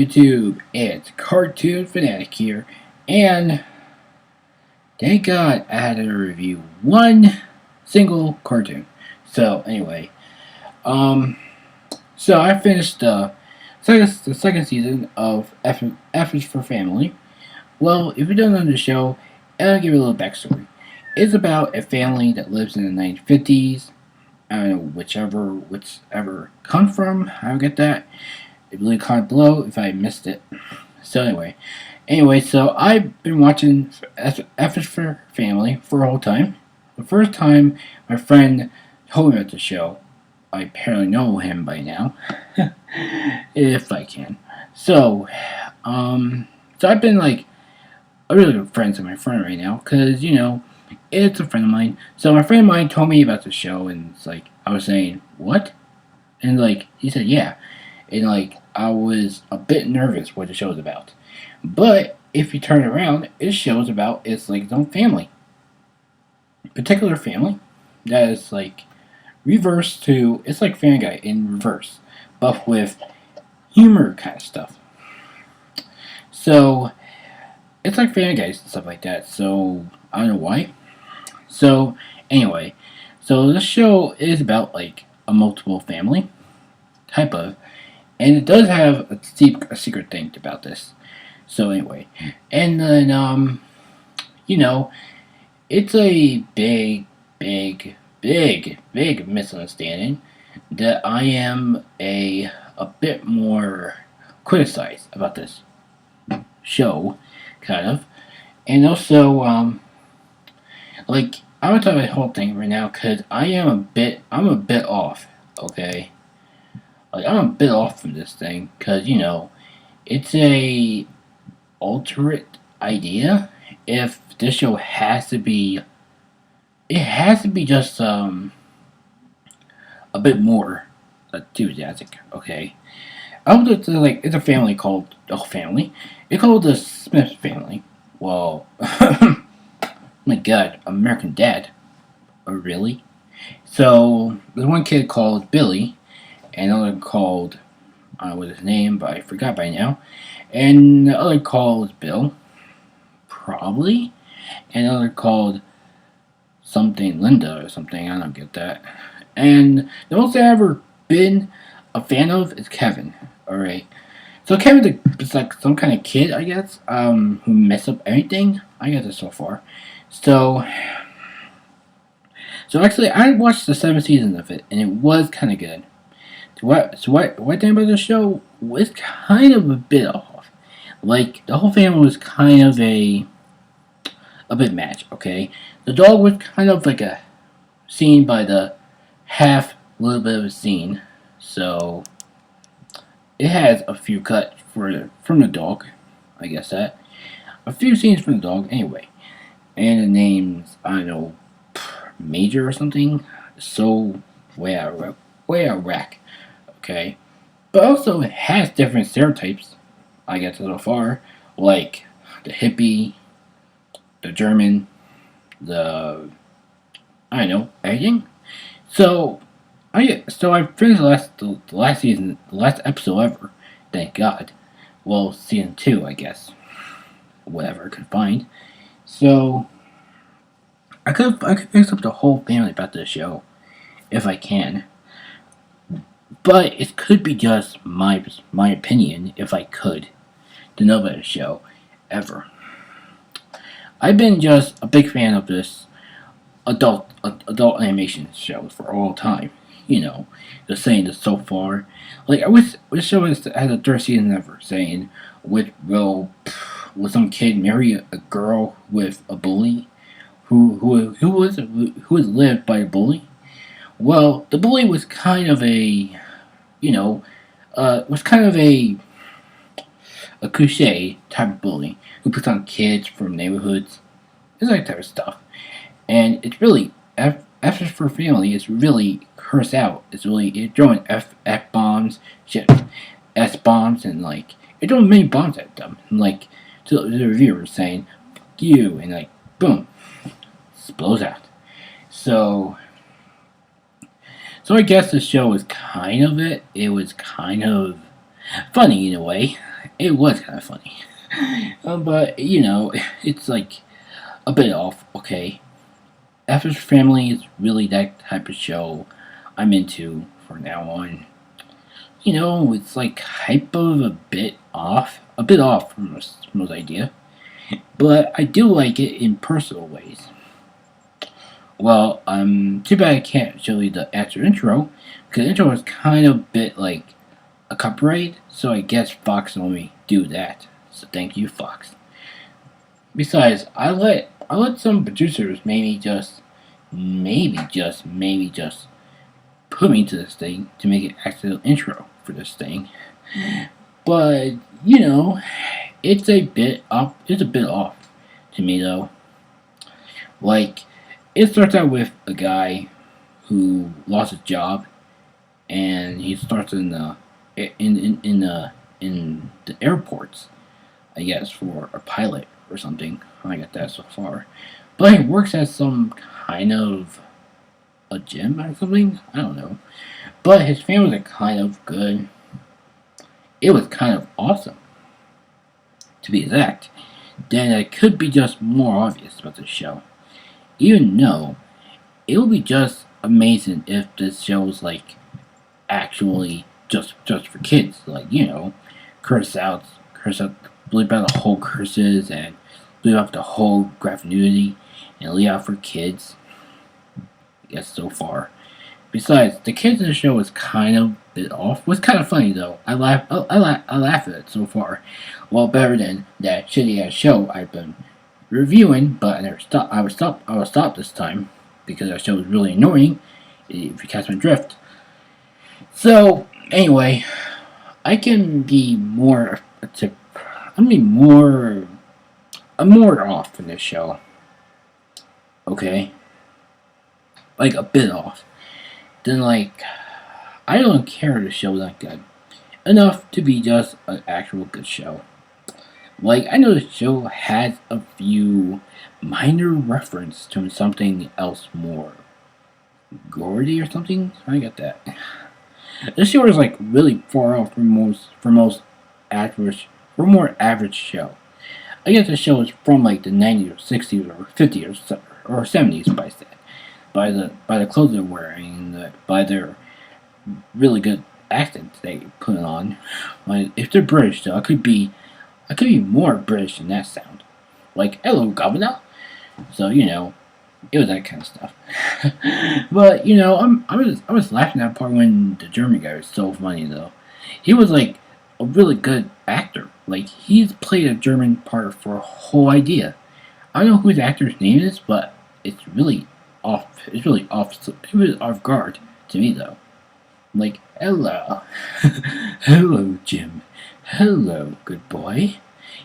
YouTube? It's Cartoon Fanatic here, and thank God I had to review one single cartoon. So anyway, um, so I finished the second season of F is for Family. Well, if you don't know the show, I'll give you a little backstory. It's about a family that lives in the 1950s. I don't know whichever come from. I don't get that. Really comment below if I missed it. So so I've been watching F is for Family for a whole time. The first time my friend told me about the show, I apparently know him by now, if I can. So, so I've been like a really good friends with my friend right now, cause it's a friend of mine. So my friend of mine told me about the show, and it's like I was saying what, and like he said yeah, and like I was a bit nervous what the show is about. But if you turn it around, it shows about it's like its own family, particular family that is like reverse to it's like Family Guy in reverse, but with humor kind of stuff. So it's like Family Guys and stuff like that. So I don't know why. So anyway, so this show is about like a multiple family type of, and it does have a secret thing about this. So anyway, and then you know, it's a big misunderstanding that I am a bit more criticized about this show, kind of, and also like I'm gonna talk about the whole thing right now because I'm a bit off, okay. Like I'm a bit off from this thing because it's a alternate idea. If this show has to be, it has to be just a bit more enthusiastic. Okay, I would just like it's a family called family. It's called the Smith family. Well, my God, American Dad. Oh, really? So there's one kid called Billy, and another called I don't know what his name, but I forgot by now. And the other called Bill, probably. And another called something Linda or something. I don't get that. And the most I've ever been a fan of is Kevin. All right. So Kevin is like some kind of kid, I guess, who mess up everything. I guess it so far. So, so actually, I watched the 7 seasons of it, and it was kind of good. What thing about the show was kind of a bit off. Like the whole family was kind of a bit match. Okay, the dog was kind of like a scene by the half little bit of a scene. So it has a few cuts from the dog. I guess that a few scenes from the dog anyway. And the name's I don't know Major or something. So way out of whack. Okay, but also it has different stereotypes. I guess so far, like the hippie, the German, the I don't know everything. So I finished the last season, the last episode ever. Thank God. Well, season 2, I guess. Whatever I could find. So I could fix up the whole family about this show if I can. But it could be just my opinion if I could to know about the show ever. I've been just a big fan of this adult animation shows for all time. The saying this so far. Like I wish this show has a third season ever. Saying will some kid marry a girl with a bully who was lived by a bully? Well, the bully was kind of was kind of a cliche type of bully who puts on kids from neighborhoods. It's that type of stuff. And it's really F is for Family is really curse out. It's throwing F bombs, shit, S bombs, and like it's throwing many bombs at them. And like to the reviewers saying "Fuck you," and like boom, blows out. So I guess the show was kind of it. It was kind of funny in a way, It was kind of funny. But, it's like a bit off, okay? After Family is really that type of show I'm into from now on. It's like hype of a bit off from most idea, but I do like it in personal ways. Well, too bad I can't show you the actual intro, because the intro is kind of a bit like a copyright, so I guess Fox let me do that. So thank you, Fox. Besides, I let some producers maybe just put me to this thing to make an actual intro for this thing. But it's a bit off. It's a bit off to me though. Like it starts out with a guy who lost his job, and he starts in the airports, I guess, for a pilot or something. I got that so far, but he works at some kind of a gym or something. I don't know, but his families are kind of good. It was kind of awesome, to be exact. Then it could be just more obvious about the show. Even though it would be just amazing if this show was like actually just for kids, like curse out, bleep out the whole curses and bleep out the whole graphic nudity and leave out for kids. I guess so far. Besides, the kids in the show was kind of a bit off. Was kind of funny though. I laugh at it so far. Well, better than that shitty ass show I've been reviewing, but I never stopped. I was stopped this time because that show was really annoying. If you catch my drift. So anyway, I can be more. I'm more off in this show. Okay, like a bit off. Then like I don't care if the show's not good enough to be just an actual good show. Like I know the show has a few minor reference to something else more gory or something. I get that. This show is like really far off from most average for more average show. I guess the show is from like the 90s or 60s or 50s or 70s by the clothes they're wearing and by their really good accents they put on. Like if they're British though, I could be more British than that sound. Like hello governor. So it was that kind of stuff. But I was laughing at that part when the German guy was so funny though. He was like a really good actor. Like he's played a German part for a whole idea. I don't know who the actor's name is, but it's really off. It's really off. It was off guard to me though. Like hello, hello Jim, hello good boy.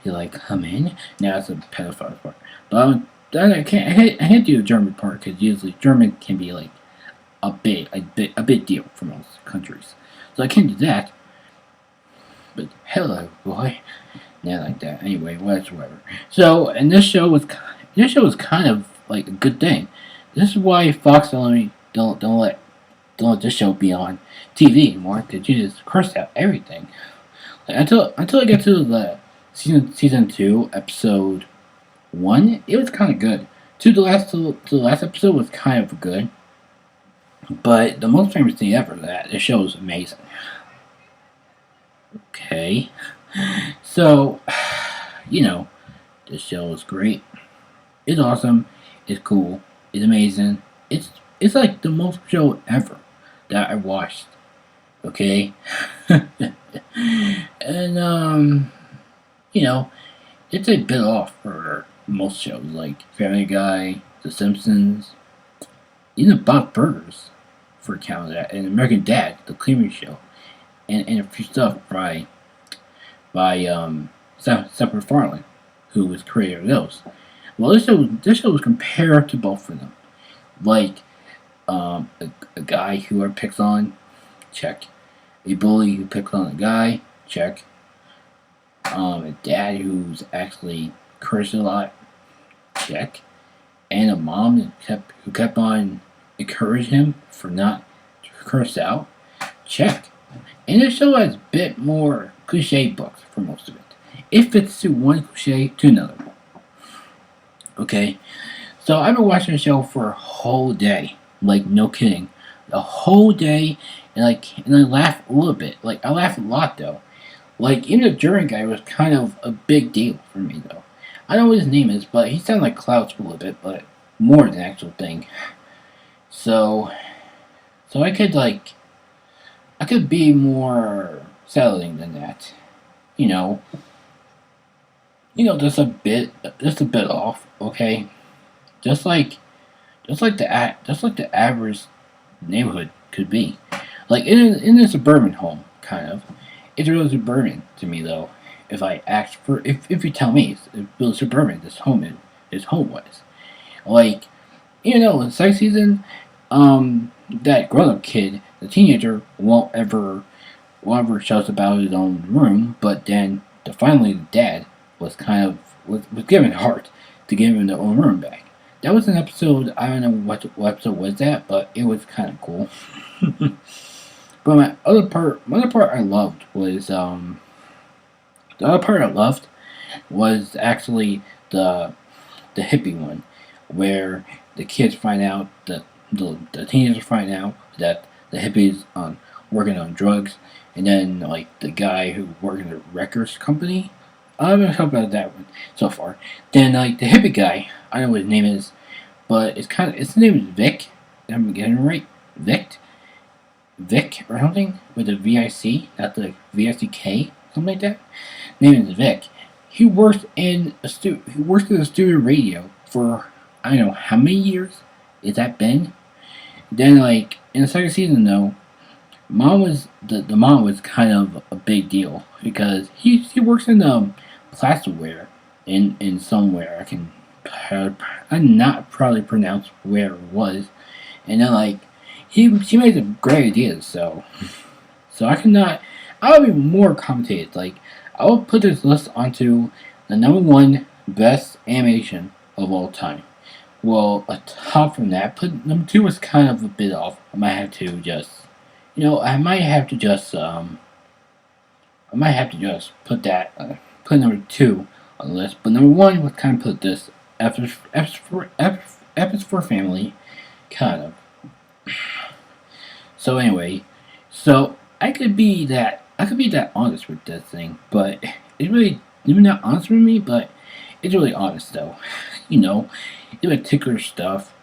You like come in? Now it's a pedophile part, but I can't do a German part because usually German can be like a bit deal for most countries. So I can't do that. But hello, boy. Yeah, like that. Anyway, whatever. So, and this show was kind of like a good thing. This is why Fox don't let this show be on TV anymore because you just curse out everything. Like, until I get to the season 2 episode 1, it was kind of good. To the last episode was kind of good. But the most famous thing ever that the show is amazing. Okay. So, this show is great. It's awesome. It's cool. It's amazing. It's like the most show ever that I watched. Okay. And it's a bit off for most shows like Family Guy, The Simpsons, even Bob Burgers for account of that, and American Dad, the cleaning show, and a few stuff by Seth MacFarlane, who was creator of those. Well, this show was compared to both of them, like a guy who picks on, check, a bully who picks on a guy, check, a dad who's actually cursed a lot, check, and a mom who kept on encouraging him for not to curse out, check. And this show has a bit more cliche books for most of it. It fits to one cliche to another. Okay, so I've been watching the show for a whole day, like no kidding, the whole day, and I laugh a little bit. Like I laugh a lot though. Like even the German guy was kind of a big deal for me though. I don't know what his name is, but he sounded like Klaus a little bit, but more than the actual thing. So, so I could be more settling than that. You know, just a bit off. Okay, just like just like the average neighborhood could be. Like in a suburban home, kind of. It's really suburban to me though. If I ask for if you tell me it's really suburban, this home was. Like, in sex season, that grown up kid, the teenager, won't ever shout about his own room, but then finally the dad was kind of was given heart to give him their own room back. That was an episode. I don't know what episode was that, but it was kind of cool. But my other part I loved was the other part I loved was actually the hippie one, where the kids find out that the teenagers find out that the hippies working on drugs, and then like the guy who worked in the records company. I'm gonna talk about that one so far. Then like the hippie guy, I don't know what his name is, but his name is Vic. If I'm getting it right, Vic or something with a VIC, not the VICK, something like that. Name is Vic. He worked in a studio radio for I don't know how many years. Is that been? Then like in the second season though, the mom was kind of a big deal because he works in plasticware in somewhere I'm not probably pronounce where it was, and then like she made some great ideas, so I'll be more commentated. Like I will put this list onto the number one best animation of all time. Well, atop from that, put number two was kind of a bit off. I might have to just, I might have to just put number two on the list. But number one was kind of put this F for family, kind of. So anyway, so I could be that honest with this thing, but it's really even not honest with me, but it's really honest though. You know, you like tickler stuff,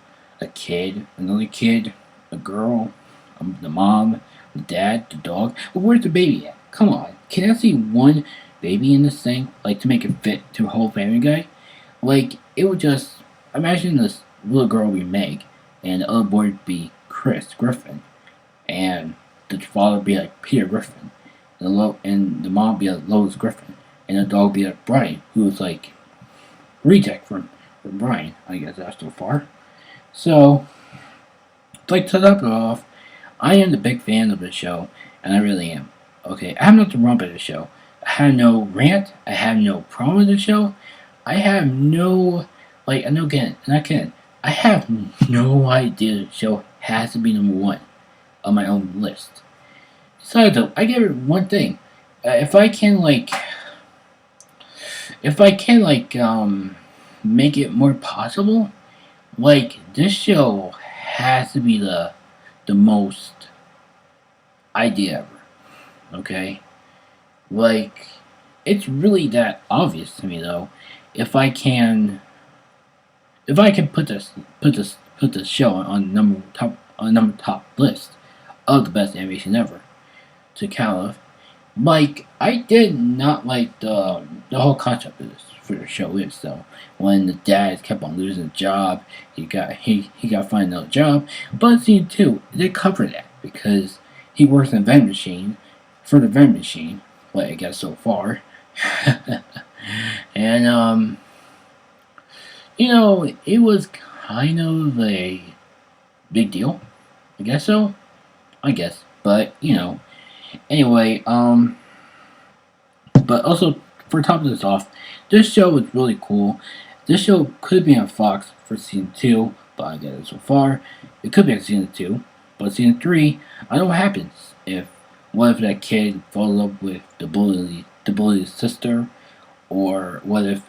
a kid, another kid, a girl, the mom, the dad, the dog. Well, where's the baby at? Come on, can I see one baby in this thing, like to make it fit to a whole Family Guy? Like it would just imagine this little girl would be Meg, and the other boy would be Chris Griffin, and the father would be like Peter Griffin, and the mom would be like Lois Griffin, and the dog would be like Brian, who was like reject from Brian, I guess that's so far. So, like to top it off, I am the big fan of the show, and I really am. Okay, I have nothing wrong with the show. I have no rant. I have no problem with the show. I have no I know again, and I can. I have no idea the show has to be number one on my own list. Besides, though, I give it one thing. If I can make it more possible, like this show has to be the most idea ever. Okay, like it's really that obvious to me though. If I can, if I can put this show on number top list of the best animation ever to count of, like I did not like the whole concept of this for the show is though. When the dad kept on losing a job, he got to find another job. But scene two, they cover that because he works in a vending machine for the vending machine. Well, I guess so far, and it was kind of a big deal. I guess so. I guess, but anyway, but also for topping this off, this show was really cool. This show could be on Fox for season two, but I guess so far it could be on season two. But season three, I don't know what happens if what if that kid falls in love with the bully's sister, or what if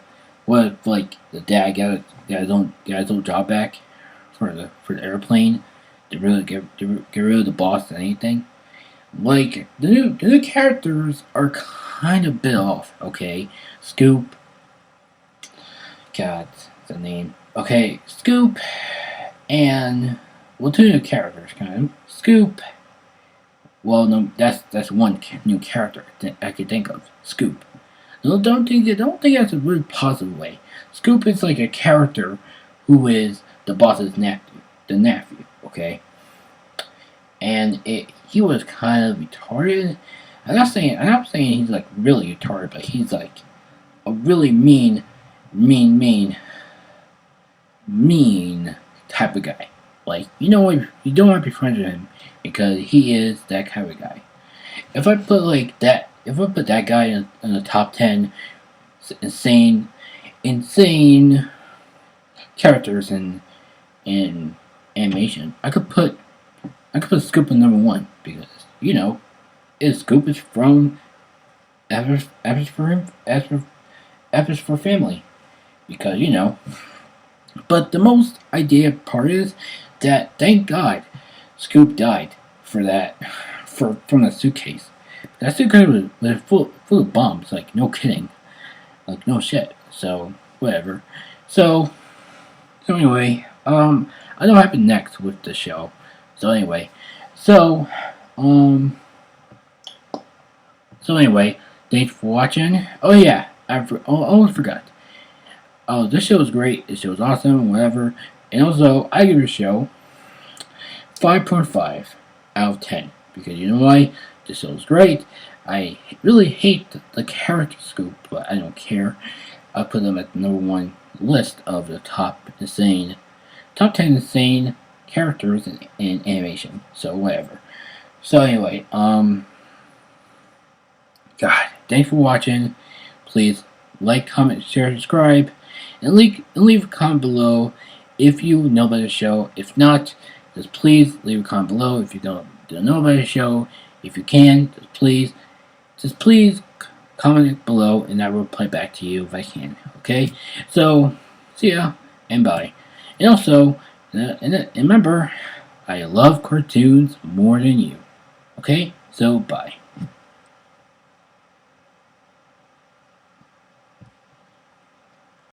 like the dad got his own job back for the airplane to really get rid of the boss and anything. Like the new characters are kind of bit off. Okay, Scoop. God, the name. Okay, Scoop and well, two new characters kind of. Scoop. Well, no, that's one new character I could think of. Scoop. No, don't think that's a really positive way. Scoop is like a character who is the boss's nephew, the nephew. Okay, and he was kind of retarded. I'm not saying he's like really retarded, but he's like a really mean, mean type of guy. Like you don't want to be friends with him because he is that kind of guy. If I put that guy in the top 10 insane, insane characters in animation, I could put Scoop in number one because Scoop is from Apples for him, Apples for family because But the most idea part is that thank God Scoop died for that from the suitcase. That suitcase was full of bombs. Like no kidding. Like no shit. So whatever. So anyway, I know what happened next with the show. So anyway, so um, so anyway, thanks for watching. Oh yeah, almost forgot. Oh, this show was great. This show was awesome. Whatever. And also, I give the show 5.5 out of 10 because you know why? This show is great. I really hate the character Scoop, but I don't care. I'll put them at the number one list of the top 10 insane characters in animation. So whatever. So anyway, God, thanks for watching. Please like, comment, share, subscribe, and leave a comment below if you know about the show. If not, just please leave a comment below if you don't know about the show. If you can, just please comment below, and I will reply back to you if I can. Okay? So, see ya, and bye. And also, and remember, I love cartoons more than you. Okay? So, bye.